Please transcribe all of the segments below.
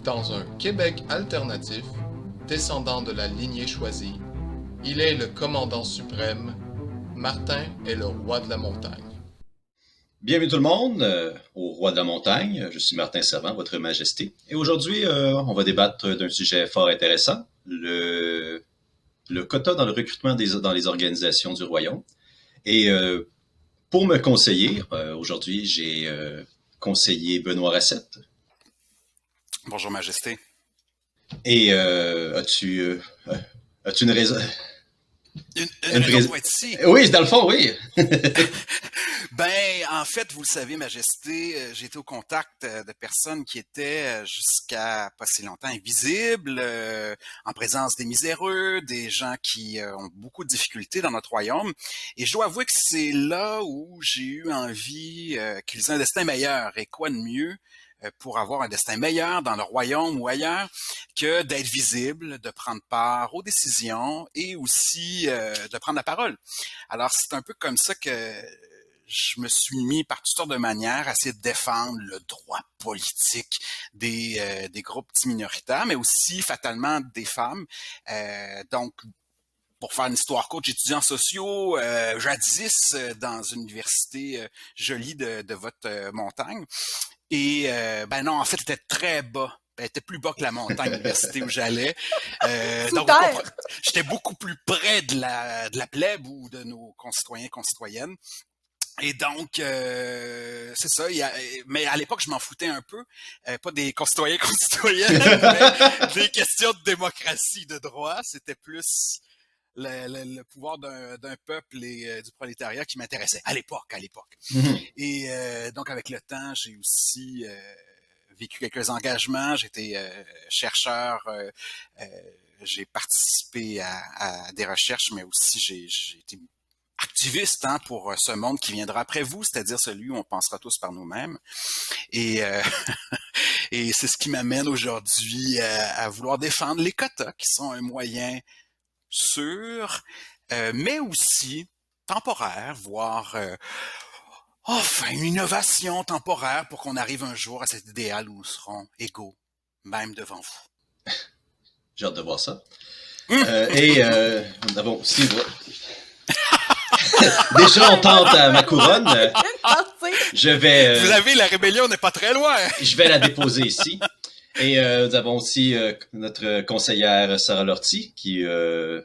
Dans un Québec alternatif, descendant de la lignée choisie, il est le commandant suprême. Martin est le roi de la montagne. Bienvenue tout le monde au Roi de la Montagne. Je suis Martin Servant, Votre Majesté. Et aujourd'hui, on va débattre d'un sujet fort intéressant, le quota dans le recrutement dans les organisations du Royaume. Et pour me conseiller, aujourd'hui, j'ai conseillé Benoît Racette. Bonjour Majesté. Et as-tu une raison? Une raison pour être ici. Oui, dans le fond, oui. Ben, en fait, vous le savez, Majesté, j'ai été au contact de personnes qui étaient jusqu'à pas si longtemps invisibles, en présence des miséreux, des gens qui ont beaucoup de difficultés dans notre royaume. Et je dois avouer que c'est là où j'ai eu envie qu'ils aient un destin meilleur. Et quoi de mieux pour avoir un destin meilleur dans le royaume ou ailleurs que d'être visible, de prendre part aux décisions et aussi de prendre la parole. Alors, c'est un peu comme ça que je me suis mis par toutes sortes de manières à essayer de défendre le droit politique des groupes minoritaires, mais aussi fatalement des femmes. Donc, pour faire une histoire courte, j'étudie en sociaux, jadis dans une université jolie de votre montagne. Et ben non, en fait, elle était très bas. Elle était plus bas que la montagne, l'université où j'allais. Donc, j'étais beaucoup plus près de la plèbe ou de nos concitoyens et concitoyennes. Et donc, c'est ça. Mais à l'époque, je m'en foutais un peu. Pas des concitoyens et concitoyennes, mais des questions de démocratie, de droit. C'était plus le pouvoir d'un peuple et du prolétariat qui m'intéressait à l'époque. Et donc, avec le temps, j'ai aussi vécu quelques engagements. J'étais chercheur. J'ai participé à des recherches, mais aussi j'ai été activiste pour ce monde qui viendra après vous, c'est-à-dire celui où on pensera tous par nous-mêmes. Et, et c'est ce qui m'amène aujourd'hui à vouloir défendre les quotas, qui sont un moyen sûr, mais aussi temporaire, voire enfin une innovation temporaire pour qu'on arrive un jour à cet idéal où nous serons égaux, même devant vous. J'ai hâte de voir ça. Et nous avons aussi... Déjà, on tente à ma couronne. Je vais... Vous savez, la rébellion n'est pas très loin. Je vais la déposer ici. Et nous avons aussi notre conseillère Sarah Lortie qui a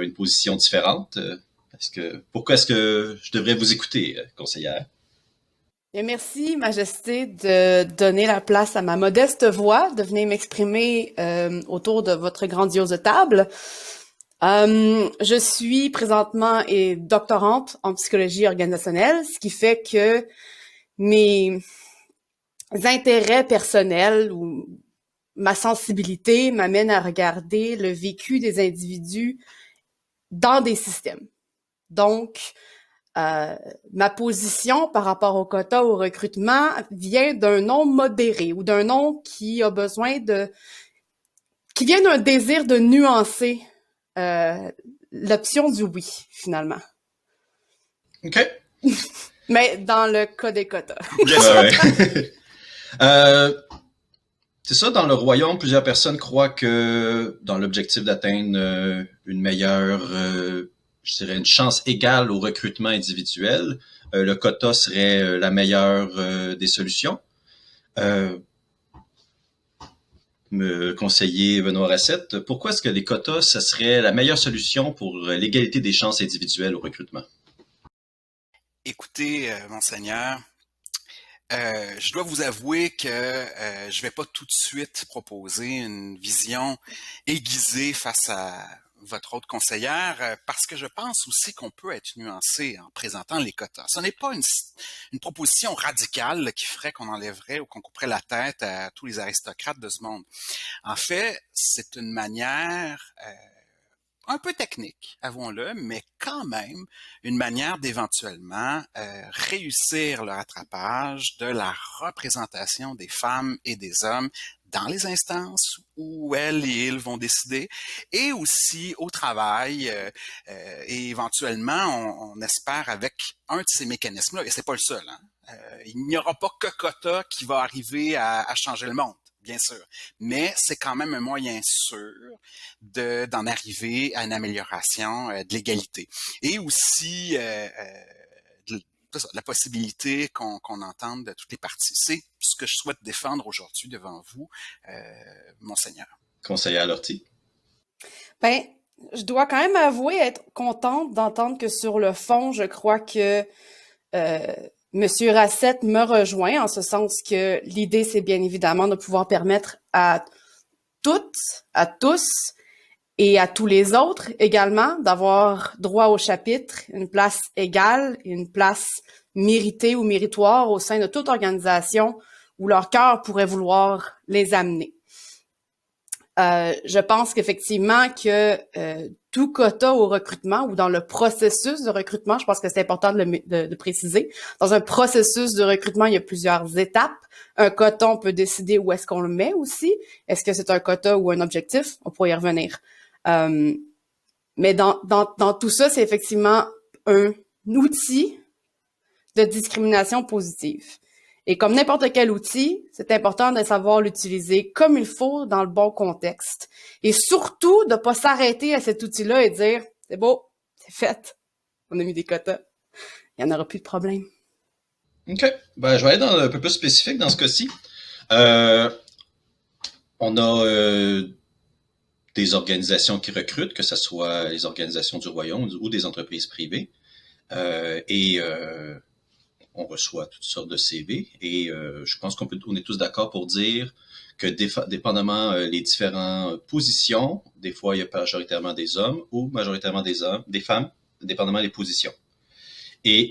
une position différente. Pourquoi est-ce que je devrais vous écouter, conseillère? Et merci, Majesté, de donner la place à ma modeste voix, de venir m'exprimer autour de votre grandiose table. Je suis présentement doctorante en psychologie organisationnelle, ce qui fait que mes intérêts personnels ou ma sensibilité m'amène à regarder le vécu des individus dans des systèmes. Donc, ma position par rapport au quota, au recrutement, vient d'un nom modéré ou d'un nom qui a besoin qui vient d'un désir de nuancer l'option du oui, finalement. OK. Mais dans le cas des quotas. C'est ça, dans le royaume, plusieurs personnes croient que dans l'objectif d'atteindre une meilleure, je dirais une chance égale au recrutement individuel, le quota serait la meilleure des solutions. Me conseiller Benoît Racette, pourquoi est-ce que les quotas, ça serait la meilleure solution pour l'égalité des chances individuelles au recrutement? Écoutez, monseigneur, je dois vous avouer que je vais pas tout de suite proposer une vision aiguisée face à votre autre conseillère, parce que je pense aussi qu'on peut être nuancé en présentant les quotas. Ce n'est pas une proposition radicale qui ferait qu'on enlèverait ou qu'on couperait la tête à tous les aristocrates de ce monde. En fait, c'est une manière un peu technique, avouons-le, mais quand même une manière d'éventuellement réussir le rattrapage de la représentation des femmes et des hommes dans les instances où elles et ils vont décider, et aussi au travail, et éventuellement, on espère avec un de ces mécanismes-là, et c'est pas le seul, il n'y aura pas que quota qui va arriver à changer le monde. bien sûr. Mais c'est quand même un moyen sûr d'en arriver à une amélioration de l'égalité. Et aussi de, la possibilité qu'on entende de toutes les parties. C'est ce que je souhaite défendre aujourd'hui devant vous, Monseigneur. Conseillère Lortie? Ben, je dois quand même avouer être contente d'entendre que sur le fond, je crois que Monsieur Racette me rejoint, en ce sens que l'idée, c'est bien évidemment de pouvoir permettre à toutes, à tous et à tous les autres également d'avoir droit au chapitre, une place égale, une place méritée ou méritoire au sein de toute organisation où leur cœur pourrait vouloir les amener. Je pense qu'effectivement que tout quota au recrutement ou dans le processus de recrutement, je pense que c'est important de préciser, dans un processus de recrutement, il y a plusieurs étapes. Un quota, on peut décider où est-ce qu'on le met aussi. Est-ce que c'est un quota ou un objectif? On pourrait y revenir. Mais dans tout ça, c'est effectivement un outil de discrimination positive. Et comme n'importe quel outil, c'est important de savoir l'utiliser comme il faut dans le bon contexte. Et surtout, de ne pas s'arrêter à cet outil-là et dire « c'est beau, c'est fait, on a mis des quotas, il n'y en aura plus de problème. » OK. Ben, je vais être un peu plus spécifique dans ce cas-ci. On a des organisations qui recrutent, que ce soit les organisations du royaume ou des entreprises privées. On reçoit toutes sortes de CV et je pense on est tous d'accord pour dire que dépendamment les différentes positions, des fois il y a majoritairement des hommes ou majoritairement des femmes, dépendamment des positions. Et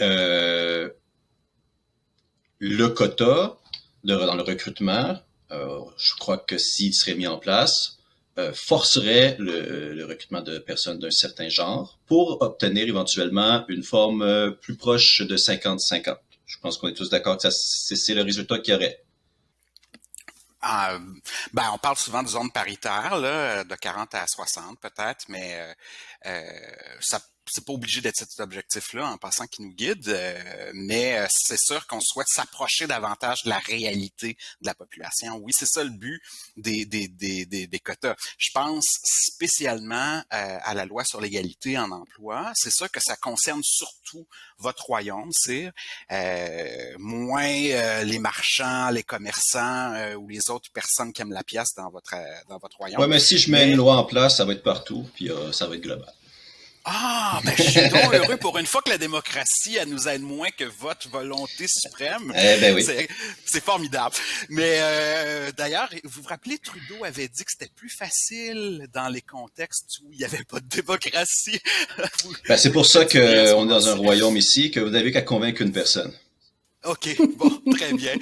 le quota dans le recrutement, je crois que s'il serait mis en place, forcerait le recrutement de personnes d'un certain genre pour obtenir éventuellement une forme plus proche de 50-50. Je pense qu'on est tous d'accord que c'est le résultat qu'il y aurait. On parle souvent de zone paritaire, là, de 40 à 60 peut-être, mais ça c'est pas obligé d'être cet objectif-là en passant qui nous guide, mais c'est sûr qu'on souhaite s'approcher davantage de la réalité de la population. Oui, c'est ça le but des quotas. Je pense spécialement à la loi sur l'égalité en emploi. C'est sûr que ça concerne surtout votre royaume, c'est moins les marchands, les commerçants ou les autres personnes qui aiment la pièce dans votre royaume. Ouais, mais si je mets une loi en place, ça va être partout, puis ça va être global. Je suis donc heureux pour une fois que la démocratie, elle nous aide moins que votre volonté suprême. Oui. C'est formidable. Mais d'ailleurs, vous vous rappelez, Trudeau avait dit que c'était plus facile dans les contextes où il n'y avait pas de démocratie. C'est pour ça qu'on est dans un royaume ici, que vous n'avez qu'à convaincre une personne. OK, bon, très bien.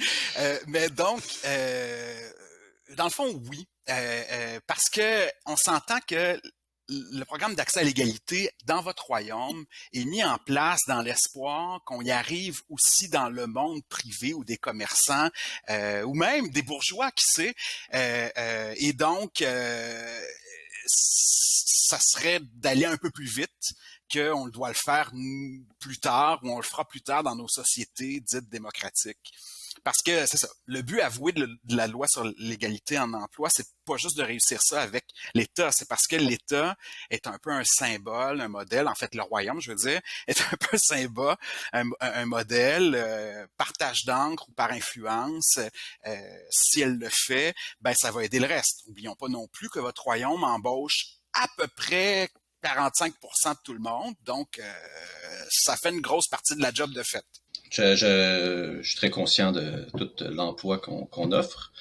Mais donc, dans le fond, oui. Parce que on s'entend que le programme d'accès à l'égalité dans votre royaume est mis en place dans l'espoir qu'on y arrive aussi dans le monde privé ou des commerçants ou même des bourgeois, qui sait. Et donc, ça serait d'aller un peu plus vite qu'on doit le faire plus tard ou on le fera plus tard dans nos sociétés dites démocratiques. Parce que c'est ça, le but avoué de la loi sur l'égalité en emploi, c'est pas juste de réussir ça avec l'État, c'est parce que l'État est un peu un symbole, un modèle, en fait le royaume, je veux dire, est un peu un symbole, un modèle, partage d'encre ou par influence. Si elle le fait, ça va aider le reste. N'oublions pas non plus que votre royaume embauche à peu près 45% de tout le monde, donc ça fait une grosse partie de la job de fait. Je suis très conscient de tout l'emploi qu'on offre,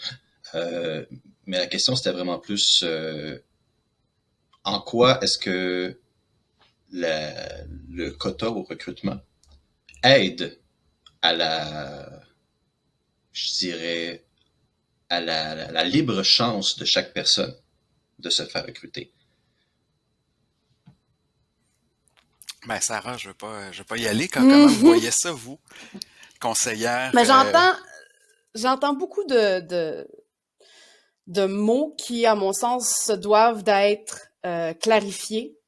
mais la question c'était vraiment plus en quoi est-ce que le quota au recrutement aide à la libre chance de chaque personne de se faire recruter. Sarah, je veux pas y aller. Comment vous voyez ça, vous, conseillère? Mais j'entends beaucoup de mots qui, à mon sens, doivent d'être clarifiés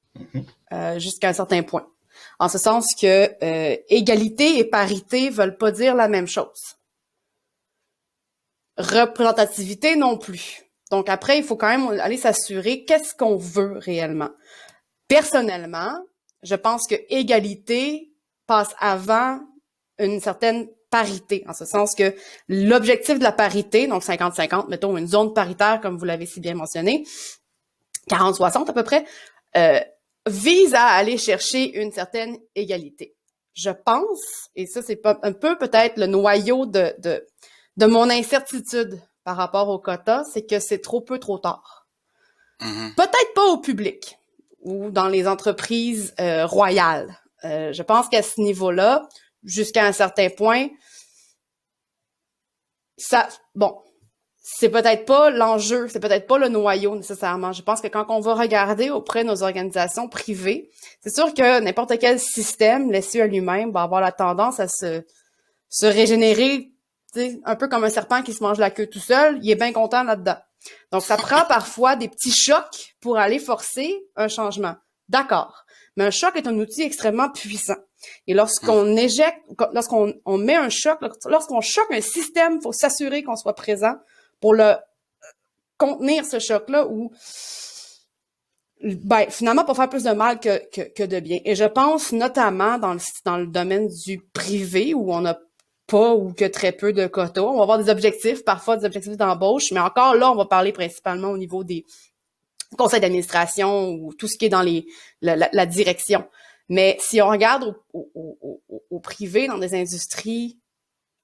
jusqu'à un certain point. En ce sens que égalité et parité veulent pas dire la même chose. représentativité non plus. Donc après, il faut quand même aller s'assurer qu'est-ce qu'on veut réellement. Personnellement, je pense que égalité passe avant une certaine parité, en ce sens que l'objectif de la parité, donc 50-50, mettons une zone paritaire, comme vous l'avez si bien mentionné, 40-60 à peu près, vise à aller chercher une certaine égalité. Je pense, et ça c'est un peu peut-être le noyau de mon incertitude par rapport au quota, c'est que c'est trop peu, trop tard. Peut-être pas au public ou dans les entreprises royales. Je pense qu'à ce niveau-là, jusqu'à un certain point, ça, bon, c'est peut-être pas l'enjeu, c'est peut-être pas le noyau nécessairement. Je pense que quand on va regarder auprès de nos organisations privées, c'est sûr que n'importe quel système laissé à lui-même va avoir la tendance à se régénérer, un peu comme un serpent qui se mange la queue tout seul. Il est bien content là-dedans. Donc, ça prend parfois des petits chocs pour aller forcer un changement. D'accord. Mais un choc est un outil extrêmement puissant. Et lorsqu'on éjecte, lorsqu'on met un choc, lorsqu'on choque un système, il faut s'assurer qu'on soit présent pour le contenir, ce choc-là, ou ben, finalement, pour faire plus de mal que de bien. Et je pense notamment dans le domaine du privé, où on n'a pas ou que très peu de quotas. On va avoir des objectifs, parfois des objectifs d'embauche, mais encore là, on va parler principalement au niveau des conseils d'administration ou tout ce qui est dans la direction. Mais si on regarde au privé, dans des industries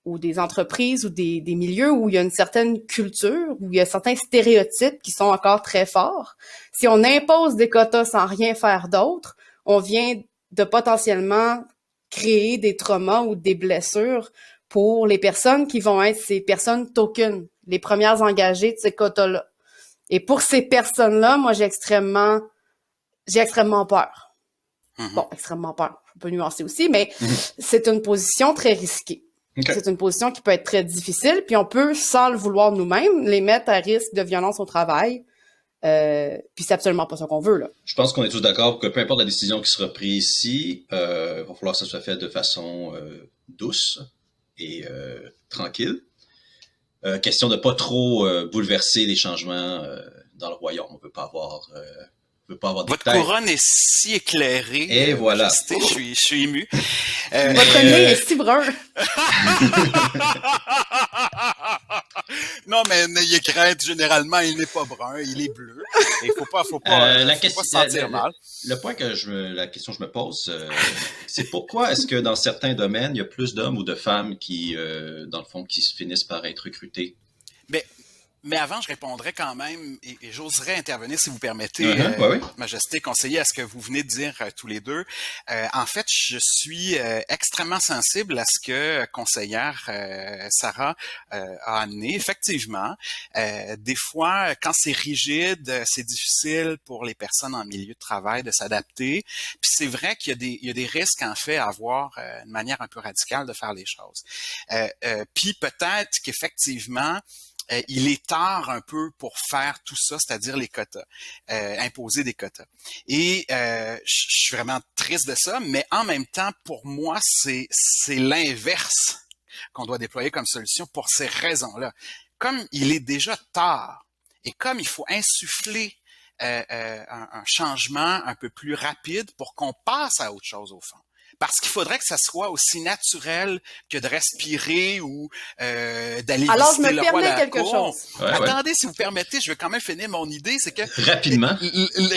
ou des entreprises ou des milieux où il y a une certaine culture, où il y a certains stéréotypes qui sont encore très forts, si on impose des quotas sans rien faire d'autre, on vient de potentiellement créer des traumas ou des blessures pour les personnes qui vont être ces personnes token, les premières engagées de ces quotas-là. Et pour ces personnes-là, moi, j'ai extrêmement peur. Bon, extrêmement peur. On peut nuancer aussi, mais c'est une position très risquée. Okay. C'est une position qui peut être très difficile, puis on peut, sans le vouloir nous-mêmes, les mettre à risque de violence au travail. Puis c'est absolument pas ça qu'on veut, là. Je pense qu'on est tous d'accord que peu importe la décision qui sera prise ici, il va falloir que ça soit fait de façon douce et tranquille. Question de pas trop bouleverser les changements dans le royaume. On peut pas avoir de Votre couronne est si éclairée. Et voilà. Je suis ému. Votre nez est si brun. Non, mais n'ayez crainte, généralement, il n'est pas brun, il est bleu. Il faut pas se sentir mal. La question que je me pose, c'est pourquoi est-ce que dans certains domaines, il y a plus d'hommes ou de femmes qui, dans le fond, qui finissent par être recrutés? Mais avant, je répondrais quand même, et j'oserais intervenir si vous permettez, oui. Majesté, conseiller à ce que vous venez de dire tous les deux. En fait, je suis extrêmement sensible à ce que conseillère Sarah a amené. Effectivement, des fois, quand c'est rigide, c'est difficile pour les personnes en milieu de travail de s'adapter. Puis c'est vrai qu'il y a des risques, en fait, à avoir une manière un peu radicale de faire les choses. Puis peut-être qu'effectivement, il est tard un peu pour faire tout ça, c'est-à-dire les quotas, imposer des quotas. Et je suis vraiment triste de ça, mais en même temps, pour moi, c'est l'inverse qu'on doit déployer comme solution pour ces raisons-là. Comme il est déjà tard et comme il faut insuffler un changement un peu plus rapide pour qu'on passe à autre chose au fond. Parce qu'il faudrait que ça soit aussi naturel que de respirer ou d'aller visiter le roi à la cour. Attendez, si vous permettez, je vais quand même finir mon idée, c'est que... Rapidement?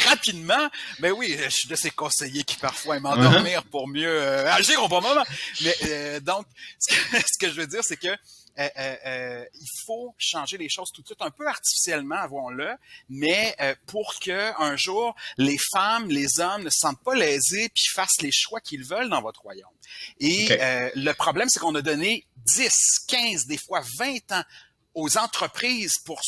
Rapidement, ben oui, je suis de ces conseillers qui parfois aiment endormir pour mieux agir au bon moment. Mais donc, ce que je veux dire, c'est que il faut changer les choses tout de suite, un peu artificiellement, avouons-le, mais pour que un jour les femmes, les hommes ne se sentent pas lésés puis fassent les choix qu'ils veulent dans votre royaume. Et le problème, c'est qu'on a donné 10, 15, des fois 20 ans aux entreprises pour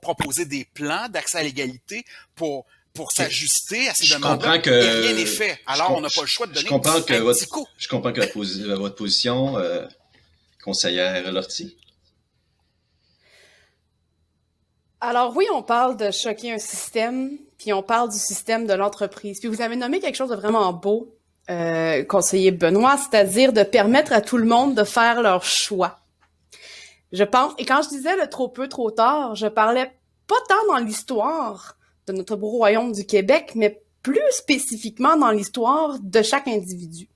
proposer des plans d'accès à l'égalité, pour s'ajuster à ces demandes-là, et rien n'est fait. Alors, on n'a pas le choix de donner un petit coup. Je comprends que votre position... conseillère Lortie? Alors oui, on parle de choquer un système, puis on parle du système de l'entreprise. Puis vous avez nommé quelque chose de vraiment beau, conseiller Benoît, c'est-à-dire de permettre à tout le monde de faire leur choix. je pense. Et quand je disais le trop peu, trop tard, je parlais pas tant dans l'histoire de notre beau royaume du Québec, mais plus spécifiquement dans l'histoire de chaque individu.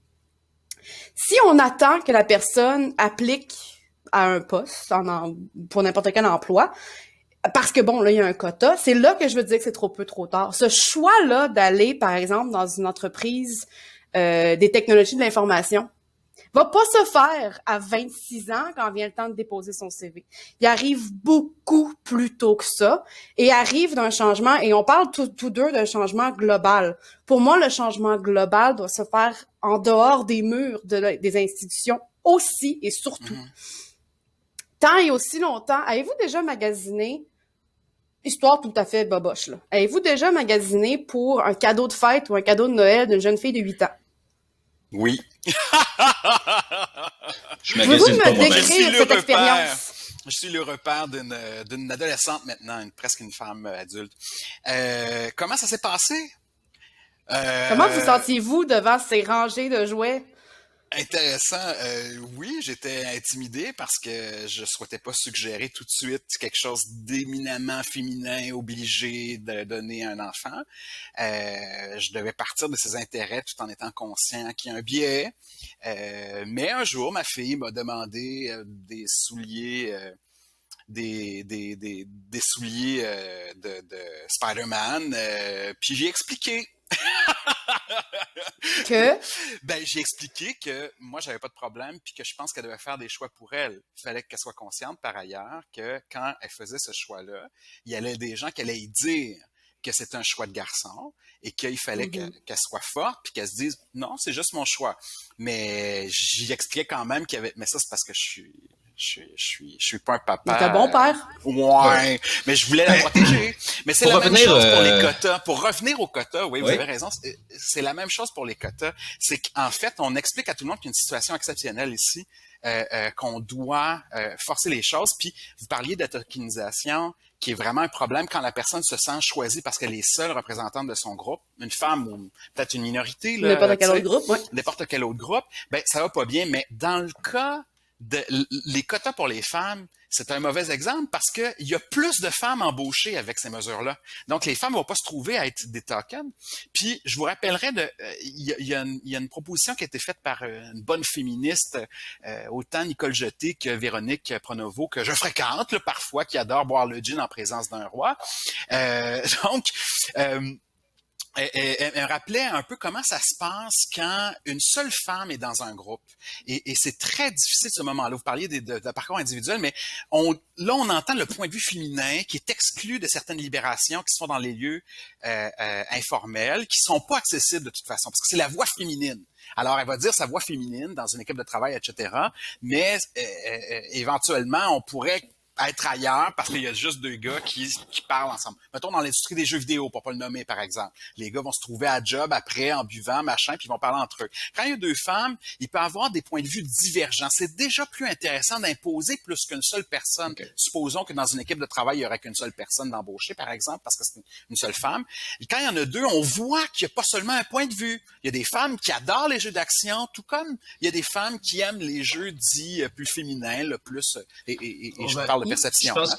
Si on attend que la personne applique à un poste pour n'importe quel emploi, parce que bon, là, il y a un quota, c'est là que je veux dire que c'est trop peu, trop tard. Ce choix-là d'aller, par exemple, dans une entreprise des technologies de l'information, va pas se faire à 26 ans quand vient le temps de déposer son CV. Il arrive beaucoup plus tôt que ça et arrive d'un changement, et on parle tous deux d'un changement global. Pour moi, le changement global doit se faire en dehors des murs des institutions aussi et surtout. Tant et aussi longtemps, avez-vous déjà magasiné, histoire tout à fait boboche, là, avez-vous déjà magasiné pour un cadeau de fête ou un cadeau de Noël d'une jeune fille de 8 ans? Oui. Je Pouvez-vous magasine pas me moi-même. décrire cette expérience? Je suis le repère d'une adolescente maintenant, presque une femme adulte. Comment ça s'est passé? Comment vous sentiez-vous devant ces rangées de jouets? Intéressant. Oui, j'étais intimidé parce que je souhaitais pas suggérer tout de suite quelque chose d'éminemment féminin obligé de donner à un enfant. Je devais partir de ses intérêts tout en étant conscient qu'il y a un biais. Mais un jour, ma fille m'a demandé des souliers, des souliers de Spider-Man. Puis j'ai expliqué. Que? Ben, j'ai expliqué que moi, j'avais pas de problème puis que je pense qu'elle devait faire des choix pour elle. Il fallait qu'elle soit consciente, par ailleurs, que quand elle faisait ce choix-là, il y avait des gens qui allaient dire que c'était un choix de garçon et qu'il fallait qu'elle soit forte puis qu'elle se dise « Non, c'est juste mon choix ». Mais j'y expliquais quand même qu'il y avait... Mais ça, c'est parce que je suis pas un papa. T'es un bon père. Ouais, mais je voulais la protéger. Mais c'est Pour la revenir, même chose pour les quotas. Pour revenir aux quotas, oui, vous Oui. avez raison. C'est la même chose pour les quotas. C'est qu'en fait, on explique à tout le monde qu'il y a une situation exceptionnelle ici, qu'on doit forcer les choses. Puis, vous parliez de tokenisation, qui est vraiment un problème quand la personne se sent choisie parce qu'elle est seule représentante de son groupe, une femme ou peut-être une minorité, là, N'importe quel autre groupe, oui. n'importe quel autre groupe, ben ça va pas bien. Mais dans le cas les quotas pour les femmes, c'est un mauvais exemple parce que il y a plus de femmes embauchées avec ces mesures-là. Donc, les femmes vont pas se trouver à être des tokens. Puis, je vous rappellerai il y a une proposition qui a été faite par une bonne féministe, autant Nicole Jeté que Véronique Pronovo, que je fréquente là, parfois, qui adore boire le gin en présence d'un roi. Donc, elle rappelait un peu comment ça se passe quand une seule femme est dans un groupe. Et c'est très difficile ce moment-là. Vous parliez de parcours individuel, mais là, on entend le point de vue féminin qui est exclu de certaines libérations qui se font dans les lieux informels, qui sont pas accessibles de toute façon, parce que c'est la voix féminine. Alors, elle va dire sa voix féminine dans une équipe de travail, etc. Mais éventuellement, on pourrait être ailleurs parce qu'il y a juste deux gars qui parlent ensemble. Mettons dans l'industrie des jeux vidéo, pour pas le nommer, par exemple. Les gars vont se trouver à job après, en buvant, machin, puis ils vont parler entre eux. Quand il y a deux femmes, il peut y avoir des points de vue divergents. C'est déjà plus intéressant d'imposer plus qu'une seule personne. Okay. Supposons que dans une équipe de travail, il y aurait qu'une seule personne d'embaucher, par exemple, parce que c'est une seule femme. Et quand il y en a deux, on voit qu'il n'y a pas seulement un point de vue. Il y a des femmes qui adorent les jeux d'action, tout comme il y a des femmes qui aiment les jeux dits plus féminins, le plus... Et je parle de perception. Je pense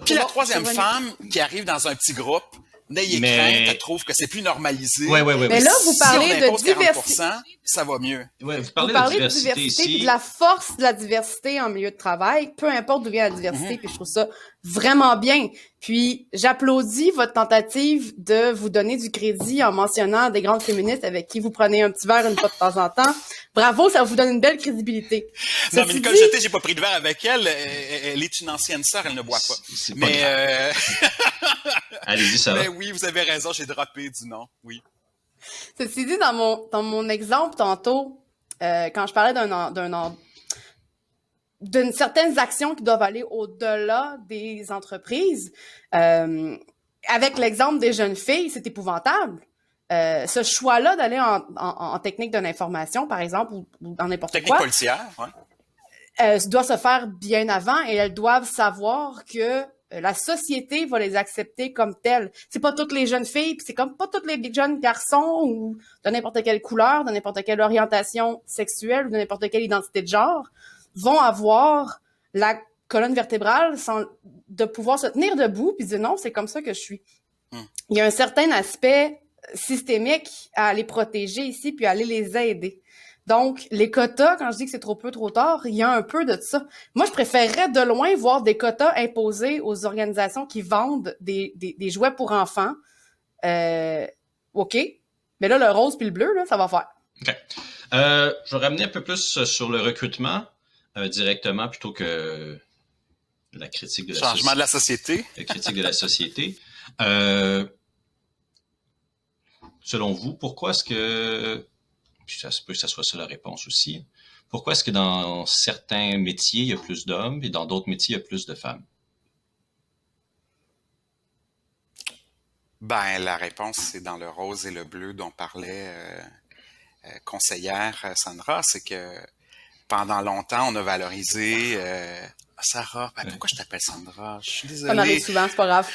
Puis la troisième femme qui arrive dans un petit groupe, n'ayez crainte, elle trouve que c'est plus normalisé. Oui. Mais là, vous parlez de diversité. Ça va mieux. Ouais, vous parlez de diversité ici. Puis de la force de la diversité en milieu de travail, peu importe d'où vient la diversité, puis je trouve ça vraiment bien. Puis j'applaudis votre tentative de vous donner du crédit en mentionnant des grandes féministes avec qui vous prenez un petit verre une fois de temps en temps. Bravo, ça vous donne une belle crédibilité. Non, mais Nicole Jeté, j'ai pas pris de verre avec elle. Elle est une ancienne sœur, elle ne boit pas. Mais allez-y, ça va. Mais oui, vous avez raison, j'ai droppé du nom, oui. Ceci dit, dans mon exemple tantôt, quand je parlais d'une certaines actions qui doivent aller au-delà des entreprises, avec l'exemple des jeunes filles, c'est épouvantable. Ce choix-là d'aller en technique de l'information, par exemple, ou dans n'importe quoi. Technique policière, ouais. Doit se faire bien avant et elles doivent savoir que la société va les accepter comme telles. C'est pas toutes les jeunes filles, puis c'est comme pas tous les jeunes garçons ou de n'importe quelle couleur, de n'importe quelle orientation sexuelle ou de n'importe quelle identité de genre vont avoir la colonne vertébrale de pouvoir se tenir debout puis dire non, c'est comme ça que je suis. Il y a un certain aspect systémique à les protéger ici puis à aller les aider. Donc, les quotas, quand je dis que c'est trop peu, trop tard, il y a un peu de ça. Moi, je préférerais de loin voir des quotas imposés aux organisations qui vendent des jouets pour enfants. OK. Mais là, le rose puis le bleu, là, ça va faire. OK. Je vais ramener un peu plus sur le recrutement directement plutôt que la critique de la Changement de la société. La critique de la société. Selon vous, pourquoi est-ce que, puis ça se peut que ça soit ça la réponse aussi, pourquoi est-ce que dans certains métiers, il y a plus d'hommes et dans d'autres métiers, il y a plus de femmes? Ben, la réponse, c'est dans le rose et le bleu dont parlait conseillère Sandra, c'est que pendant longtemps, on a valorisé Sarah. Ben, pourquoi je t'appelle Sandra? Je suis désolé. Ça m'arrive souvent, c'est pas grave.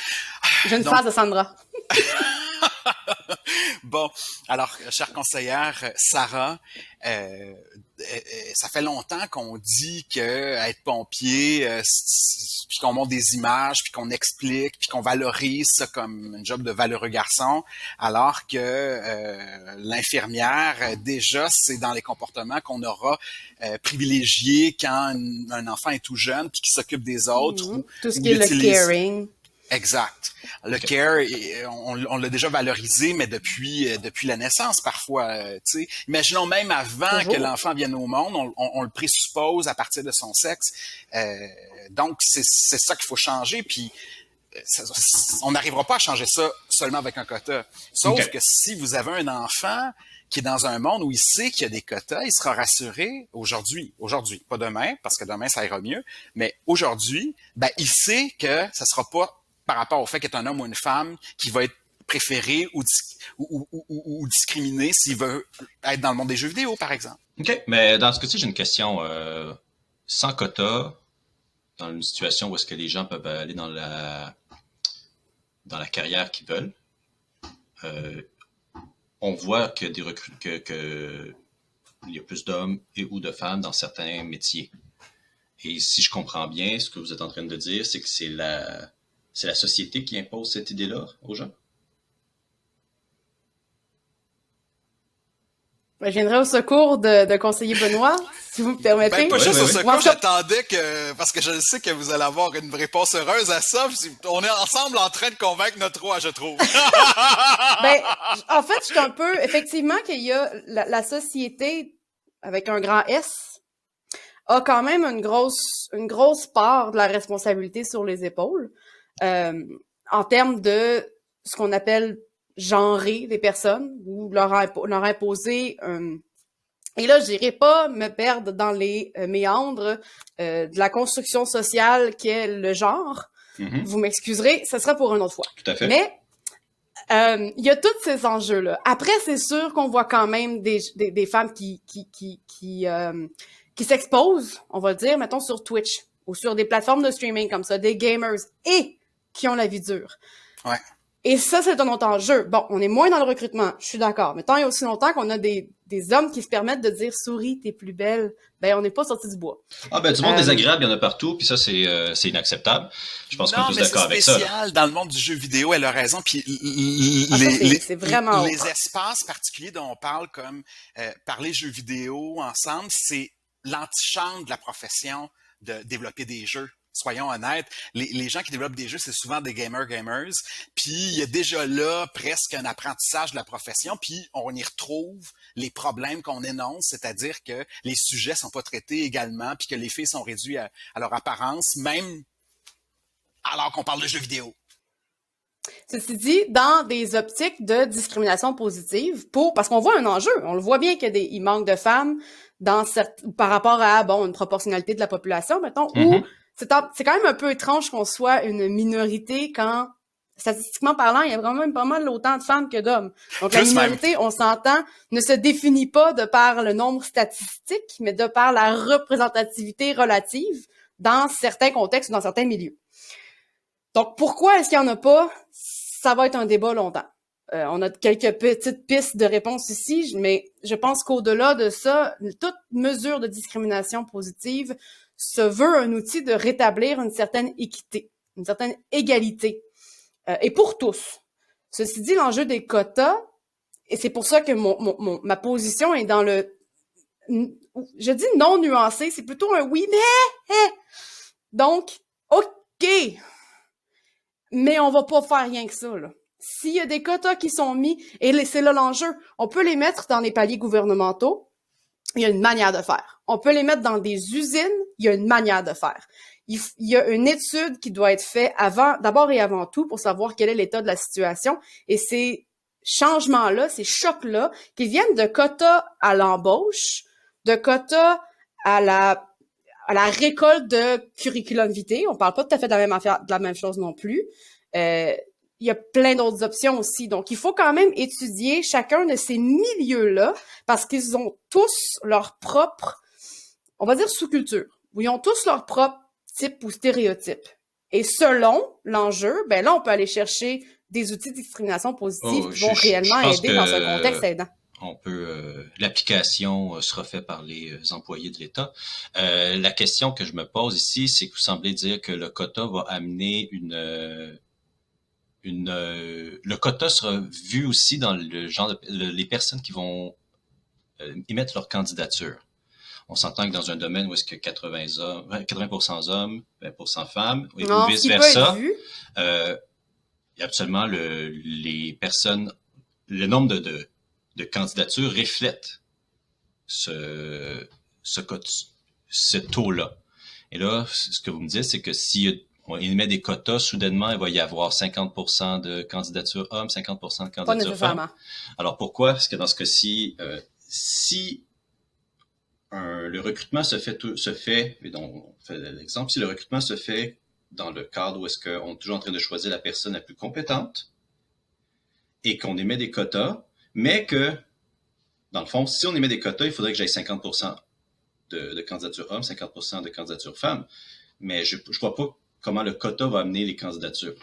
J'ai une phrase de Sandra. Bon, alors, chère conseillère Sarah, ça fait longtemps qu'on dit que être pompier, puis qu'on montre des images, puis qu'on explique, puis qu'on valorise ça comme un job de valeureux garçon, alors que l'infirmière, déjà, c'est dans les comportements qu'on aura privilégiés quand un enfant est tout jeune, puis qui s'occupe des autres. Tout ce qui est le caring. Exact. Le care, on l'a déjà valorisé, mais depuis la naissance parfois. Tu sais, imaginons même avant que l'enfant vienne au monde, on le présuppose à partir de son sexe. Donc c'est ça qu'il faut changer. Puis on n'arrivera pas à changer ça seulement avec un quota. Sauf que si vous avez un enfant qui est dans un monde où il sait qu'il y a des quotas, il sera rassuré aujourd'hui, pas demain, parce que demain ça ira mieux, mais aujourd'hui, ben il sait que ça sera pas par rapport au fait qu'il est un homme ou une femme qui va être préféré ou discriminé s'il veut être dans le monde des jeux vidéo, par exemple. OK, mais dans ce cas-ci, j'ai une question. Sans quota, dans une situation où est-ce que les gens peuvent aller dans la carrière qu'ils veulent, on voit que il y a plus d'hommes et ou de femmes dans certains métiers. Et si je comprends bien, ce que vous êtes en train de dire, c'est que c'est la société qui impose cette idée-là aux gens? Je viendrai au secours de conseiller Benoît, si vous me permettez. Ben, pas juste au secours, ça... j'attendais parce que je sais que vous allez avoir une réponse heureuse à ça. On est ensemble en train de convaincre notre roi, je trouve. Ben, en fait, je suis un peu, effectivement, qu'il y a la société, avec un grand S, a quand même une grosse part de la responsabilité sur les épaules. En termes de ce qu'on appelle genrer les personnes ou leur imposer et là, je n'irai pas me perdre dans les méandres de la construction sociale qu'est le genre. Mm-hmm. Vous m'excuserez, ce sera pour une autre fois. Tout à fait. Mais il y a tous ces enjeux-là. Après, c'est sûr qu'on voit quand même des femmes qui s'exposent, on va dire, mettons sur Twitch ou sur des plateformes de streaming comme ça, des gamers et qui ont la vie dure. Ouais. Et ça, c'est un autre enjeu. Bon, on est moins dans le recrutement, je suis d'accord. Mais tant et aussi longtemps qu'on a des hommes qui se permettent de dire « souris, t'es plus belle », ben on n'est pas sorti du bois. Ah ben du monde désagréable, il y en a partout, puis ça, c'est inacceptable. Je pense qu'on est tous d'accord avec ça. Non, mais c'est spécial dans le monde du jeu vidéo, elle a raison. Puis c'est vraiment les espaces particuliers dont on parle, comme parler jeux vidéo ensemble, c'est l'antichambre de la profession de développer des jeux. Soyons honnêtes, les gens qui développent des jeux, c'est souvent des gamers. Puis il y a déjà là presque un apprentissage de la profession, puis on y retrouve les problèmes qu'on énonce, c'est-à-dire que les sujets sont pas traités également, puis que les filles sont réduites à leur apparence, même alors qu'on parle de jeux vidéo. Ceci dit, dans des optiques de discrimination positive, parce qu'on voit un enjeu, on le voit bien qu'il manque de femmes par rapport à une proportionnalité de la population, mettons, ou c'est quand même un peu étrange qu'on soit une minorité quand, statistiquement parlant, il y a vraiment pas mal autant de femmes que d'hommes. Donc, la minorité, on s'entend, ne se définit pas de par le nombre statistique, mais de par la représentativité relative dans certains contextes ou dans certains milieux. Donc, pourquoi est-ce qu'il n'y en a pas? Ça va être un débat longtemps. On a quelques petites pistes de réponse ici, mais je pense qu'au-delà de ça, toute mesure de discrimination positive se veut un outil de rétablir une certaine équité, une certaine égalité, et pour tous. Ceci dit, l'enjeu des quotas, et c'est pour ça que ma position est dans le, je dis non nuancé, c'est plutôt un oui, mais, donc, OK, mais on va pas faire rien que ça, là. S'il y a des quotas qui sont mis, et c'est là l'enjeu, on peut les mettre dans les paliers gouvernementaux, il y a une manière de faire. On peut les mettre dans des usines, il y a une manière de faire. Il y a une étude qui doit être faite d'abord et avant tout, pour savoir quel est l'état de la situation, et ces changements-là, ces chocs-là, qui viennent de quotas à l'embauche, de quotas à la récolte de curriculum vitae. On parle pas tout à fait de la même chose non plus. Il y a plein d'autres options aussi. Donc, il faut quand même étudier chacun de ces milieux-là parce qu'ils ont tous leur propre, on va dire sous-culture, où ils ont tous leur propre type ou stéréotype. Et selon l'enjeu, ben là, on peut aller chercher des outils de discrimination positive qui vont réellement aider dans un contexte aidant. On peut, l'application sera faite par les employés de l'État. La question que je me pose ici, c'est que vous semblez dire que le quota va amener le quota sera vu aussi dans le genre les personnes qui vont émettre leur candidature. On s'entend que dans un domaine où est-ce que 80% hommes, 20% femmes, ou vice-versa, il y a absolument les personnes, le nombre de candidatures reflète ce taux-là. Et là, ce que vous me dites, c'est que si on émet des quotas, soudainement, il va y avoir 50% de candidatures hommes, 50% de candidatures femmes. Alors pourquoi? Parce que dans ce cas-ci, si le recrutement se fait, et donc on fait l'exemple, si le recrutement se fait dans le cadre où est-ce qu'on est toujours en train de choisir la personne la plus compétente et qu'on émet des quotas, mais que, dans le fond, si on émet des quotas, il faudrait que j'aille 50% de candidatures hommes, 50% de candidatures femmes. Mais je vois pas comment le quota va amener les candidatures.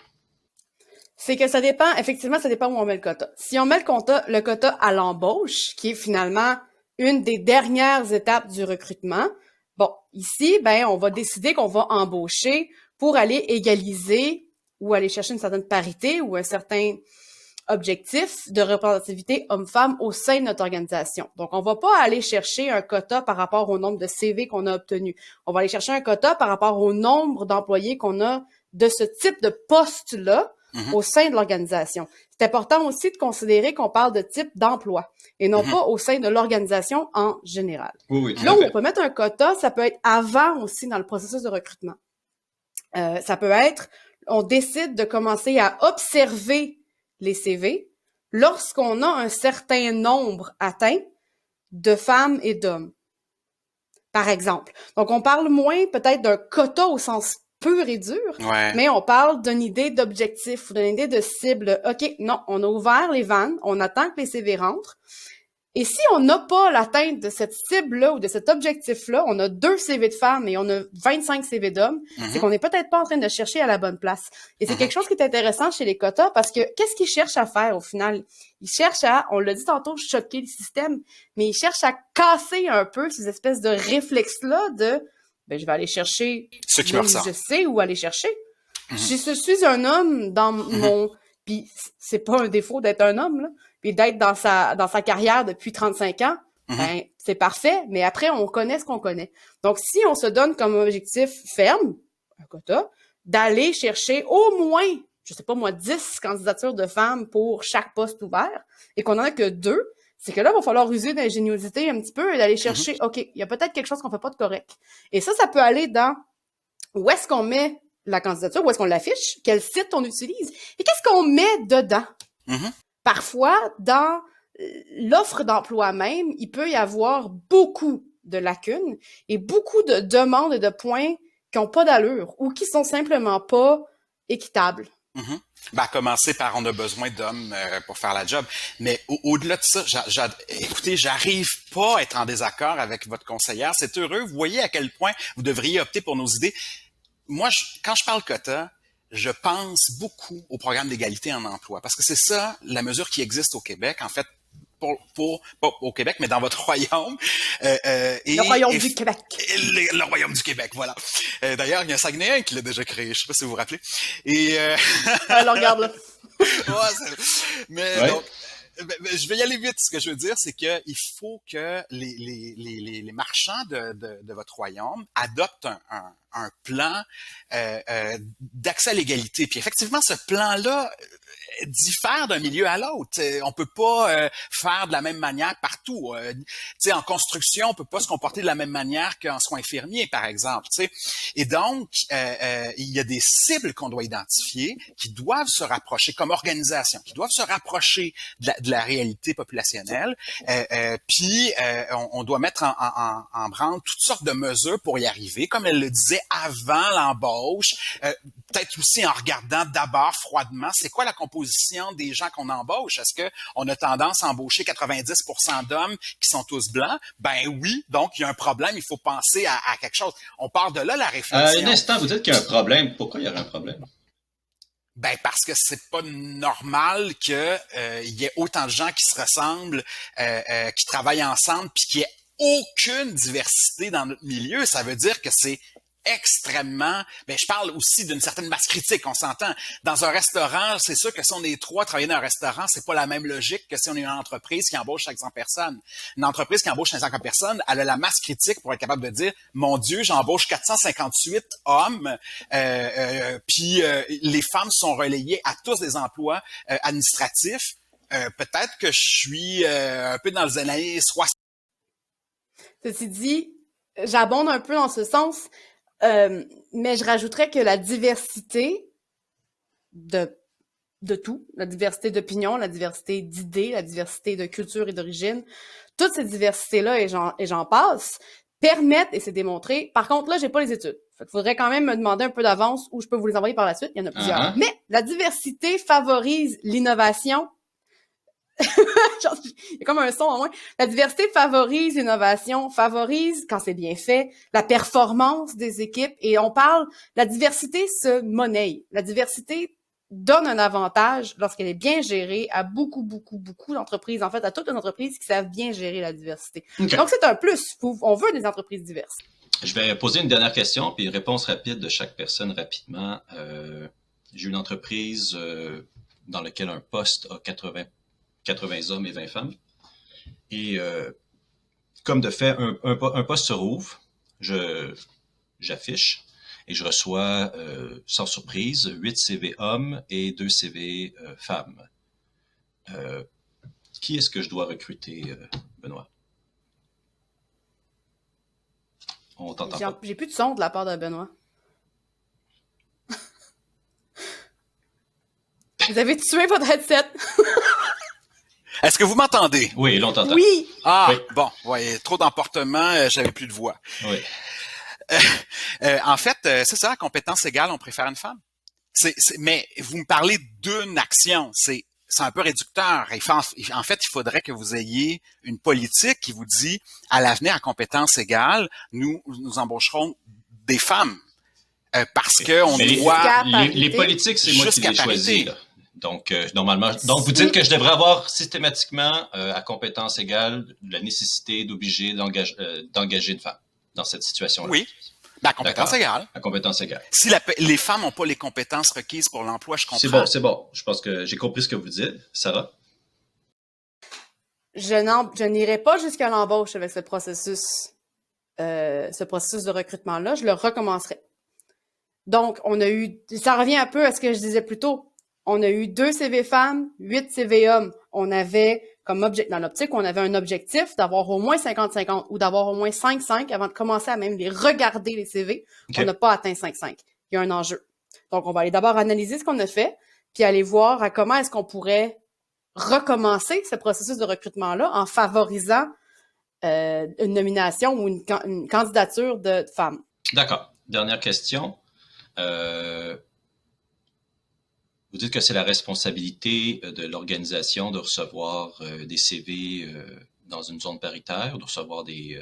C'est que ça dépend, effectivement, ça dépend où on met le quota. Si on met le quota à l'embauche, qui est finalement une des dernières étapes du recrutement, bon, ici, ben, on va décider qu'on va embaucher pour aller égaliser ou aller chercher une certaine parité ou un certain objectif de représentativité homme-femme au sein de notre organisation. Donc, on va pas aller chercher un quota par rapport au nombre de CV qu'on a obtenu. On va aller chercher un quota par rapport au nombre d'employés qu'on a de ce type de poste-là au sein de l'organisation. C'est important aussi de considérer qu'on parle de type d'emploi et non pas au sein de l'organisation en général. Oui, là où on peut mettre un quota, ça peut être avant aussi dans le processus de recrutement. Ça peut être, on décide de commencer à observer les CV lorsqu'on a un certain nombre atteint de femmes et d'hommes, par exemple. Donc, on parle moins peut-être d'un quota au sens pur et dur, mais on parle d'une idée d'objectif ou d'une idée de cible. OK, non, on a ouvert les vannes, on attend que les CV rentrent. Et si on n'a pas l'atteinte de cette cible-là ou de cet objectif-là, on a 2 CV de femmes et on a 25 CV d'hommes, c'est qu'on n'est peut-être pas en train de chercher à la bonne place. Et c'est quelque chose qui est intéressant chez les quotas parce que qu'est-ce qu'ils cherchent à faire au final? Ils cherchent à, on l'a dit tantôt, choquer le système, mais ils cherchent à casser un peu ces espèces de réflexes-là de ben, je vais aller chercher ce qui je sais où aller chercher. Si je suis un homme dans mon... Puis c'est pas un défaut d'être un homme, là. Puis d'être dans sa carrière depuis 35 ans, ben, c'est parfait, mais après, on connaît ce qu'on connaît. Donc, si on se donne comme objectif ferme, un quota, d'aller chercher au moins, je sais pas moi, 10 candidatures de femmes pour chaque poste ouvert, et qu'on en a que 2, c'est que là, il va falloir user d'ingéniosité un petit peu et d'aller chercher, OK, il y a peut-être quelque chose qu'on fait pas de correct. Et ça peut aller dans où est-ce qu'on met la candidature, où est-ce qu'on l'affiche, quel site on utilise, et qu'est-ce qu'on met dedans. Parfois, dans l'offre d'emploi même, il peut y avoir beaucoup de lacunes et beaucoup de demandes et de points qui n'ont pas d'allure ou qui sont simplement pas équitables. Ben, à commencer par on a besoin d'hommes pour faire la job. Mais au-delà de ça, écoutez, j'arrive pas à être en désaccord avec votre conseillère. C'est heureux. Vous voyez à quel point vous devriez opter pour nos idées. Moi, quand je parle quota, je pense beaucoup au programme d'égalité en emploi parce que c'est ça la mesure qui existe au Québec. En fait, pas au Québec, mais dans votre royaume. Le royaume du Québec. Le royaume du Québec, voilà. D'ailleurs, il y a un Saguenayen qui l'a déjà créé, je sais pas si vous vous rappelez. Et Alors, regarde là. ouais, mais Ouais. donc, je vais y aller vite. Ce que je veux dire, c'est que il faut que les marchands de votre royaume adoptent un plan d'accès à l'égalité. Puis effectivement, ce plan-là diffère d'un milieu à l'autre. On peut pas faire de la même manière partout. En construction, on peut pas se comporter de la même manière qu'en soins infirmiers, par exemple. T'sais. Et donc, il y a des cibles qu'on doit identifier qui doivent se rapprocher comme organisation, qui doivent se rapprocher de la réalité populationnelle. Puis, on doit mettre en branle toutes sortes de mesures pour y arriver, comme elle le disait, avant l'embauche, peut-être aussi en regardant d'abord froidement, c'est quoi la composition des gens qu'on embauche? Est-ce qu'on a tendance à embaucher 90% d'hommes qui sont tous blancs? Ben oui, donc il y a un problème, il faut penser à quelque chose. On part de là, la réflexion. Un instant, vous dites qu'il y a un problème. Pourquoi il y aurait un problème? Ben parce que c'est pas normal que il y ait autant de gens qui se ressemblent, qui travaillent ensemble, puis qu'il y ait aucune diversité dans notre milieu. Ça veut dire que c'est extrêmement... Ben, je parle aussi d'une certaine masse critique, on s'entend. Dans un restaurant, c'est sûr que si on est trois à travailler dans un restaurant, c'est pas la même logique que si on est une entreprise qui embauche 500 personnes. Une entreprise qui embauche 500 personnes, elle a la masse critique pour être capable de dire « Mon Dieu, j'embauche 458 hommes, puis les femmes sont relayées à tous des emplois administratifs. Peut-être que je suis un peu dans les années 60. » Ceci dit, j'abonde un peu dans ce sens, mais je rajouterais que la diversité de tout, la diversité d'opinion, la diversité d'idées, la diversité de culture et d'origine, toutes ces diversités-là et j'en passe, permettent, et c'est démontré, par contre, là, j'ai pas les études. Il faudrait quand même me demander un peu d'avance où je peux vous les envoyer par la suite, il y en a plusieurs. Uh-huh. Mais la diversité favorise l'innovation. Il y a comme un son en moins. La diversité favorise l'innovation, favorise, quand c'est bien fait, la performance des équipes. Et on parle, la diversité se monnaie. La diversité donne un avantage lorsqu'elle est bien gérée à beaucoup d'entreprises. En fait, à toutes les entreprises qui savent bien gérer la diversité. Okay. Donc, c'est un plus. On veut des entreprises diverses. Je vais poser une dernière question, puis une réponse rapide de chaque personne rapidement. J'ai une entreprise dans laquelle un poste a 80 hommes et 20 femmes. Et comme de fait, un poste se rouvre, j'affiche et je reçois, sans surprise, 8 CV hommes et 2 CV femmes. Qui est-ce que je dois recruter, Benoît? On t'entend pas. J'ai plus de son de la part de Benoît. Vous avez tué votre headset. Est-ce que vous m'entendez? Oui, là, on t'entend. Oui! Ah, Oui. bon, ouais, trop d'emportement, j'avais plus de voix. Oui. En fait, c'est ça, à compétence égale, on préfère une femme. Mais vous me parlez d'une action, c'est un peu réducteur. En fait, il faudrait que vous ayez une politique qui vous dit, à l'avenir, à compétence égale, nous embaucherons des femmes. Parce que on doit... Les politiques, c'est moi qui les choisis, là. Donc, normalement, vous dites que je devrais avoir systématiquement, à compétence égale, la nécessité d'obliger d'engager une femme dans cette situation-là. Oui, à compétence égale. À compétence égale. Si les femmes n'ont pas les compétences requises pour l'emploi, je comprends. C'est bon. Je pense que j'ai compris ce que vous dites. Sarah? Je n'irai pas jusqu'à l'embauche avec ce processus de recrutement-là. Je le recommencerai. Donc, ça revient un peu à ce que je disais plus tôt. On a eu 2 CV femmes, 8 CV hommes. On avait, dans l'optique, on avait un objectif d'avoir au moins 50-50 ou d'avoir au moins 5-5 avant de commencer à même les regarder, les CV. Okay. On n'a pas atteint 5-5. Il y a un enjeu. Donc, on va aller d'abord analyser ce qu'on a fait, puis aller voir à comment est-ce qu'on pourrait recommencer ce processus de recrutement-là en favorisant une nomination ou une candidature de femmes. D'accord. Dernière question. Vous dites que c'est la responsabilité de l'organisation de recevoir des CV dans une zone paritaire, de recevoir des...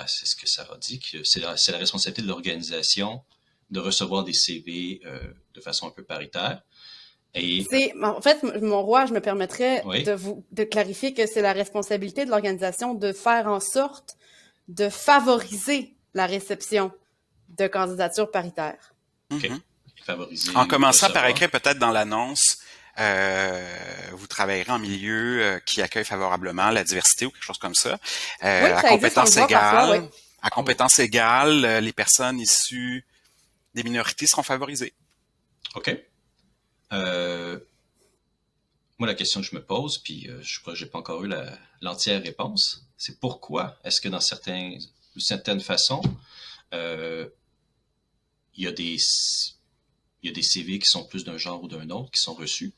c'est ce que Sarah dit, que c'est la responsabilité de l'organisation de recevoir des CV de façon un peu paritaire. Et En fait, mon roi, je me permettrais oui, de clarifier que c'est la responsabilité de l'organisation de faire en sorte de favoriser la réception de candidatures paritaires. OK. Mhm. Favoriser En ou commençant par recevoir. écrire peut-être dans l'annonce, vous travaillerez en milieu qui accueille favorablement la diversité ou quelque chose comme ça. Oui, À ça existe, on le compétences voit parfois, oui. égales, à compétences égales, les personnes issues des minorités seront favorisées. OK. Euh, Moi, la question que je me pose, puis je crois que j'ai pas encore eu l'entière réponse, c'est pourquoi est-ce que dans certaines façons, euh, il y a des CV qui sont plus d'un genre ou d'un autre qui sont reçus.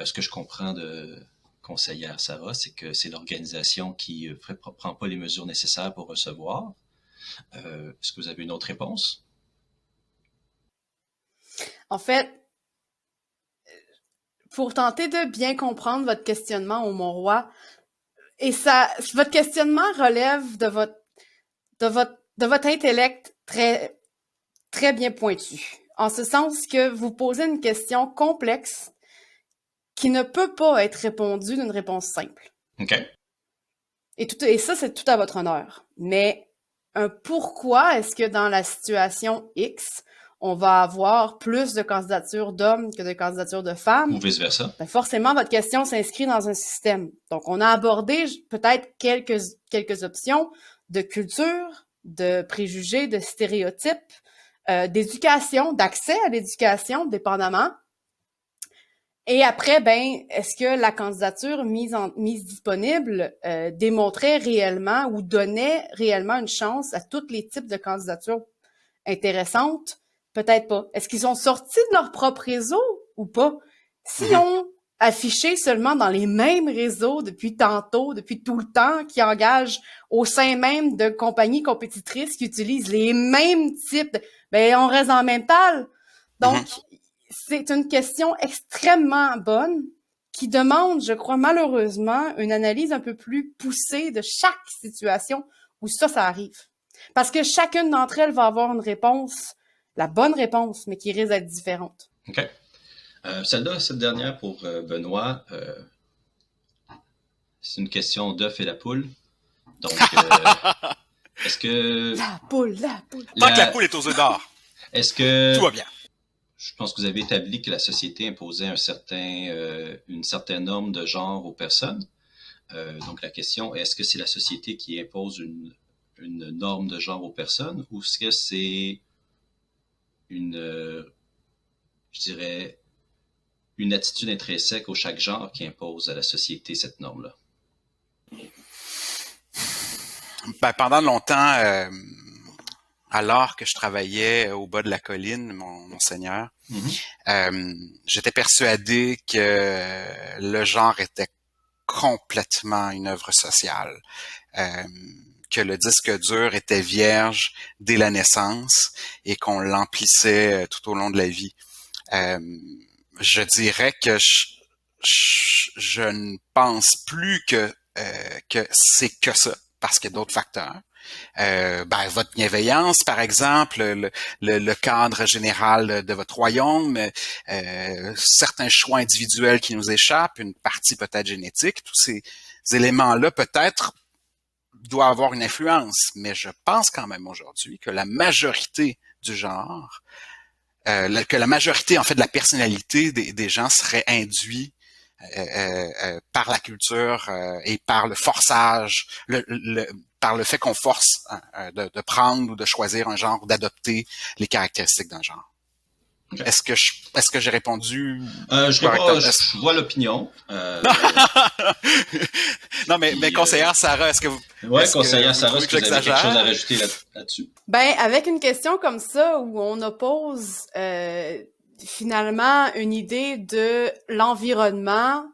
Ce que je comprends de conseillère Sarah, c'est que c'est l'organisation qui prend pas les mesures nécessaires pour recevoir. Est-ce que vous avez une autre réponse? En fait, pour tenter de bien comprendre votre questionnement au Mont-Roi, et votre questionnement relève de votre intellect très, très bien pointu. En ce sens que vous posez une question complexe qui ne peut pas être répondue d'une réponse simple. OK. Et ça, c'est tout à votre honneur. Mais un pourquoi est-ce que dans la situation X, on va avoir plus de candidatures d'hommes que de candidatures de femmes? Ou vice-versa? Ben forcément, votre question s'inscrit dans un système. Donc, on a abordé peut-être quelques options de culture, de préjugés, de stéréotypes, d'éducation, d'accès à l'éducation, dépendamment. Et après, ben, est-ce que la candidature mise disponible démontrait réellement ou donnait réellement une chance à tous les types de candidatures intéressantes? Peut-être pas. Est-ce qu'ils sont sortis de leur propre réseau ou pas? S'ils ont affiché seulement dans les mêmes réseaux depuis tantôt, depuis tout le temps, qui engagent au sein même de compagnies compétitrices qui utilisent les mêmes types, ben, on reste en même tal. Donc, c'est une question extrêmement bonne qui demande, je crois, malheureusement, une analyse un peu plus poussée de chaque situation où ça arrive. Parce que chacune d'entre elles va avoir une réponse, la bonne réponse, mais qui risque d'être différente. OK. Celle-là, cette dernière pour Benoît, c'est une question d'œuf et la poule. Donc, est-ce que... La poule. Tant que la poule est aux œufs d'or, Est-ce que... tout va bien. Je pense que vous avez établi que la société imposait une certaine norme de genre aux personnes. Donc la question, est-ce que c'est la société qui impose une norme de genre aux personnes ou est-ce que c'est je dirais, une attitude intrinsèque au chaque genre qui impose à la société cette norme-là? Ben, pendant longtemps, alors que je travaillais au bas de la colline, mon seigneur, j'étais persuadé que le genre était complètement une œuvre sociale, que le disque dur était vierge dès la naissance et qu'on l'emplissait tout au long de la vie. Je dirais que je ne pense plus que c'est que ça, parce qu'il y a d'autres facteurs. Votre bienveillance, par exemple, le cadre général de votre royaume, certains choix individuels qui nous échappent, une partie peut-être génétique, tous ces éléments-là peut-être doivent avoir une influence, mais je pense quand même aujourd'hui que la majorité du genre, que la majorité en fait de la personnalité des gens serait induit par la culture et par le forçage, par le fait qu'on force de prendre ou de choisir un genre ou d'adopter les caractéristiques d'un genre. Okay. Est-ce que j'ai répondu? Je vois l'opinion. Non, mais conseillère Sarah, est-ce que vous... Oui, conseillère Sarah, est-ce que vous avez quelque chose à rajouter là-dessus? Ben, avec une question comme ça, où on oppose finalement une idée de l'environnement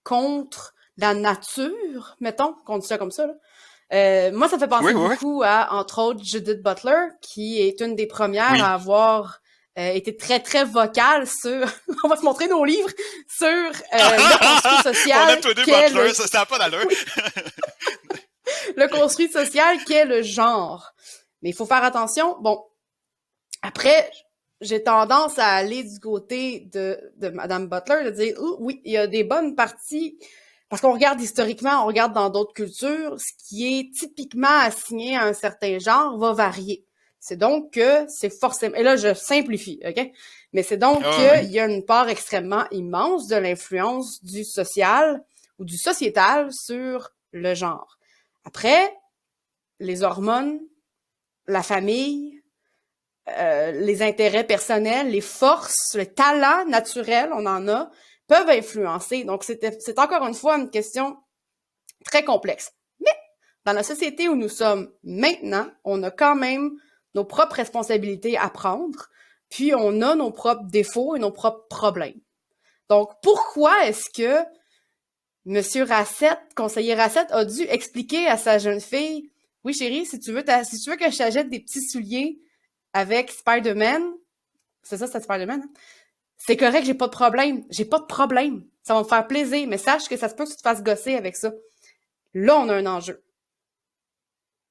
contre la nature, mettons, qu'on dit ça comme ça, là. Moi, ça fait penser beaucoup à, entre autres, Judith Butler, qui est une des premières à avoir été très, très vocale sur... on va se montrer nos livres sur le construit social. On aime tous deux Butler, ça n'a pas d'allure. Le construit social qu'est le genre. Mais il faut faire attention. Bon, après, j'ai tendance à aller du côté de Madame Butler, de dire, oui, il y a des bonnes parties, parce qu'on regarde historiquement, on regarde dans d'autres cultures, ce qui est typiquement assigné à un certain genre va varier. C'est donc que c'est forcément, et là je simplifie, ok? Mais c'est donc qu'il y a une part extrêmement immense de l'influence du social ou du sociétal sur le genre. Après, les hormones, la famille, les intérêts personnels, les forces, le talent naturel, on en a, peuvent influencer. Donc, c'est encore une fois une question très complexe. Mais dans la société où nous sommes maintenant, on a quand même nos propres responsabilités à prendre, puis on a nos propres défauts et nos propres problèmes. Donc, pourquoi est-ce que Monsieur Rassett, conseiller Rassett, a dû expliquer à sa jeune fille, oui chérie, si tu veux que je t'achète des petits souliers avec Spider-Man, c'est ça, c'est Spider-Man, hein? C'est correct, j'ai pas de problème. J'ai pas de problème. Ça va me faire plaisir, mais sache que ça se peut que tu te fasses gosser avec ça. Là, on a un enjeu.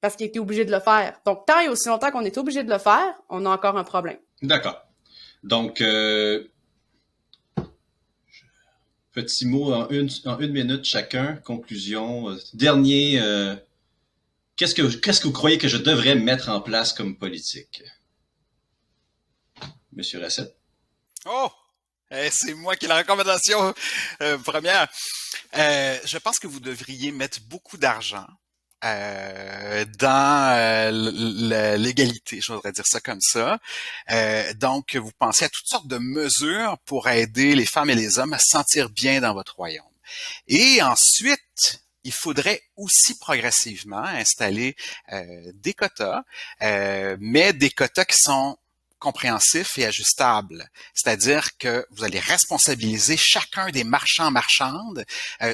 Parce qu'il était obligé de le faire. Donc, tant et aussi longtemps qu'on est obligé de le faire, on a encore un problème. D'accord. Donc, petit mot en une minute chacun. Conclusion. Dernier. Qu'est-ce que vous croyez que je devrais mettre en place comme politique? Monsieur Rassett? Oh! C'est moi qui ai la recommandation première. Je pense que vous devriez mettre beaucoup d'argent dans l'égalité, je voudrais dire ça comme ça. Donc, vous pensez à toutes sortes de mesures pour aider les femmes et les hommes à se sentir bien dans votre royaume. Et ensuite, il faudrait aussi progressivement installer des quotas, mais des quotas qui sont compréhensif et ajustable. C'est-à-dire que vous allez responsabiliser chacun des marchands-marchandes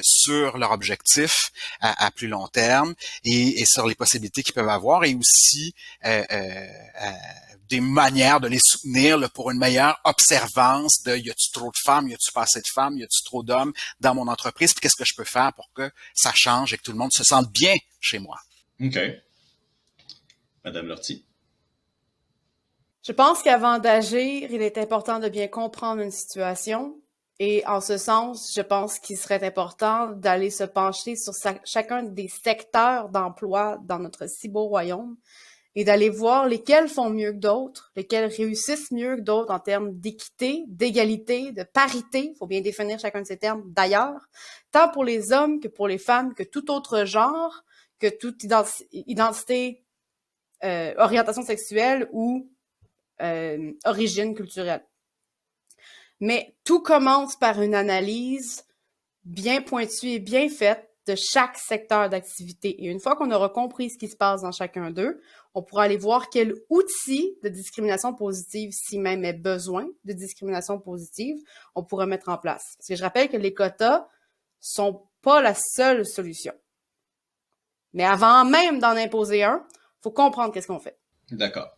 sur leur objectif à plus long terme et sur les possibilités qu'ils peuvent avoir et aussi des manières de les soutenir là, pour une meilleure observance de y a-tu trop de femmes, y a-tu pas assez de femmes, y a-tu trop d'hommes dans mon entreprise, puis qu'est-ce que je peux faire pour que ça change et que tout le monde se sente bien chez moi. OK. Madame Lortie? Je pense qu'avant d'agir, il est important de bien comprendre une situation. Et en ce sens, je pense qu'il serait important d'aller se pencher sur chacun des secteurs d'emploi dans notre si beau royaume et d'aller voir lesquels font mieux que d'autres, lesquels réussissent mieux que d'autres en termes d'équité, d'égalité, de parité. Il faut bien définir chacun de ces termes d'ailleurs, tant pour les hommes que pour les femmes, que tout autre genre, que toute identité, orientation sexuelle ou origine culturelle. Mais tout commence par une analyse bien pointue et bien faite de chaque secteur d'activité. Et une fois qu'on aura compris ce qui se passe dans chacun d'eux, on pourra aller voir quel outil de discrimination positive, si même est besoin de discrimination positive, on pourra mettre en place. Parce que je rappelle que les quotas sont pas la seule solution. Mais avant même d'en imposer un, il faut comprendre qu'est-ce qu'on fait. D'accord.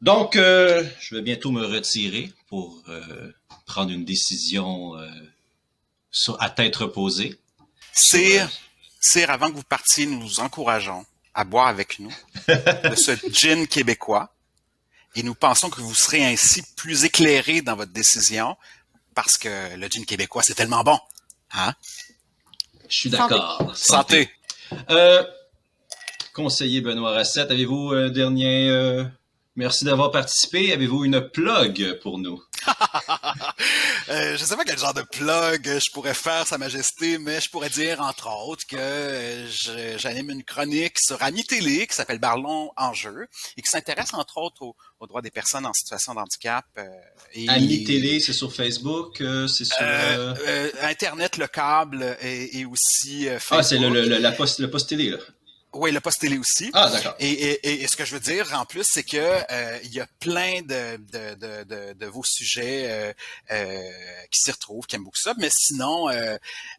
Donc, je vais bientôt me retirer pour prendre une décision à tête reposée. Sire, avant que vous partiez, nous vous encourageons à boire avec nous de ce gin québécois et nous pensons que vous serez ainsi plus éclairé dans votre décision parce que le gin québécois, c'est tellement bon. Hein? Je suis d'accord. Santé. Conseiller Benoît Rassett, avez-vous un dernier... Merci d'avoir participé. Avez-vous une plug pour nous? Je sais pas quel genre de plug je pourrais faire, Sa Majesté, mais je pourrais dire, entre autres, que j'anime une chronique sur Ami Télé qui s'appelle Parlons Enjeux et qui s'intéresse, entre autres, aux droits des personnes en situation de handicap. Ami Télé, c'est sur Facebook? C'est sur... Internet, le câble et aussi Facebook. Ah, c'est le poste télé, là. Oui, le poste télé aussi. Ah, d'accord. Et ce que je veux dire en plus, c'est que il y a plein de vos sujets qui s'y retrouvent, qui aiment beaucoup ça. Mais sinon,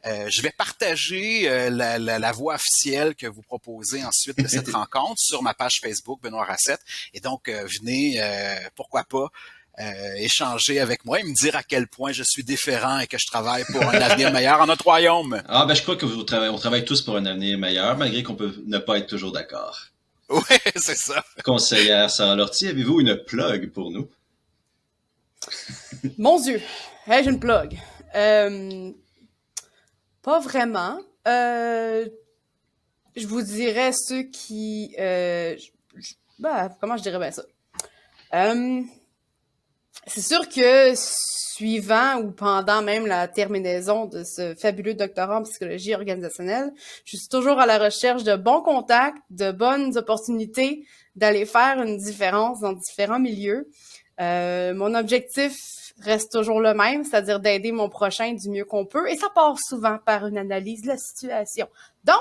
je vais partager la voix officielle que vous proposez ensuite de cette rencontre sur ma page Facebook Benoît Rassett. Et donc, venez, pourquoi pas, échanger avec moi et me dire à quel point je suis différent et que je travaille pour un avenir meilleur en notre royaume. Ah, ben je crois que on travaille tous pour un avenir meilleur, malgré qu'on peut ne pas être toujours d'accord. Oui, c'est ça. Conseillère Sarah Lortie, avez-vous une plug pour nous? Mon Dieu, j'ai une plug. Pas vraiment. Je vous dirais ceux qui... comment je dirais bien ça? C'est sûr que suivant ou pendant même la terminaison de ce fabuleux doctorat en psychologie organisationnelle, je suis toujours à la recherche de bons contacts, de bonnes opportunités d'aller faire une différence dans différents milieux. Mon objectif reste toujours le même, c'est-à-dire d'aider mon prochain du mieux qu'on peut, et ça part souvent par une analyse de la situation. Donc,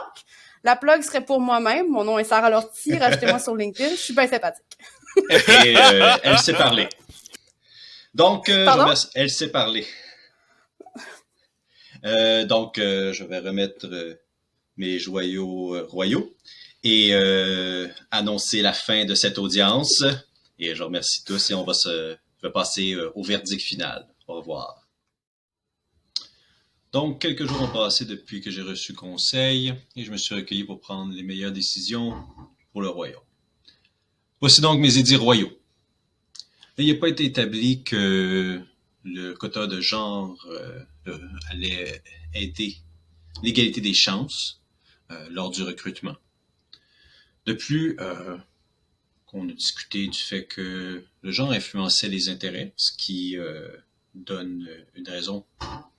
la plug serait pour moi-même. Mon nom est Sarah Lortie, rajoutez-moi sur LinkedIn, je suis bien sympathique. Et elle sait parler. Donc, elle sait parler. Je vais remettre mes joyaux royaux et annoncer la fin de cette audience. Et je remercie tous et je vais passer au verdict final. Au revoir. Donc, quelques jours ont passé depuis que j'ai reçu conseil et je me suis recueilli pour prendre les meilleures décisions pour le royaume. Voici donc mes édits royaux. Il n'a pas été établi que le quota de genre allait aider l'égalité des chances lors du recrutement. De plus, qu'on a discuté du fait que le genre influençait les intérêts, ce qui donne une raison,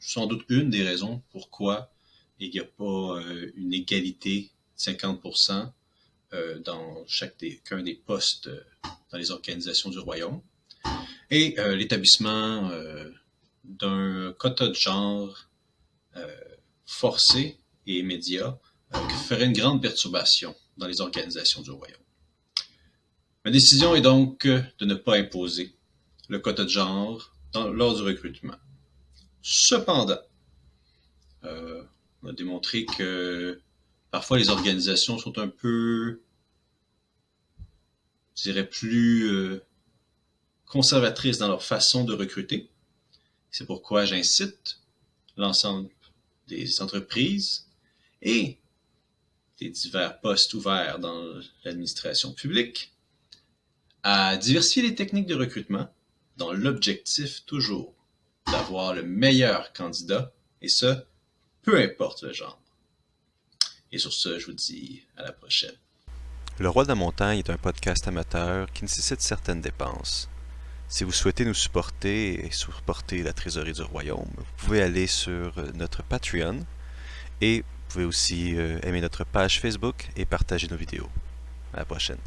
sans doute une des raisons pourquoi il n'y a pas une égalité de 50% dans chacun des postes dans les organisations du royaume. Et l'établissement d'un quota de genre forcé et immédiat qui ferait une grande perturbation dans les organisations du royaume. Ma décision est donc de ne pas imposer le quota de genre lors du recrutement. Cependant, on a démontré que parfois les organisations sont un peu, je dirais, plus conservatrices dans leur façon de recruter. C'est pourquoi j'incite l'ensemble des entreprises et des divers postes ouverts dans l'administration publique à diversifier les techniques de recrutement dans l'objectif toujours d'avoir le meilleur candidat, et ce, peu importe le genre. Et sur ce, je vous dis à la prochaine. Le Roi de la Montagne est un podcast amateur qui nécessite certaines dépenses. Si vous souhaitez nous supporter et supporter la trésorerie du royaume, vous pouvez aller sur notre Patreon et vous pouvez aussi aimer notre page Facebook et partager nos vidéos. À la prochaine.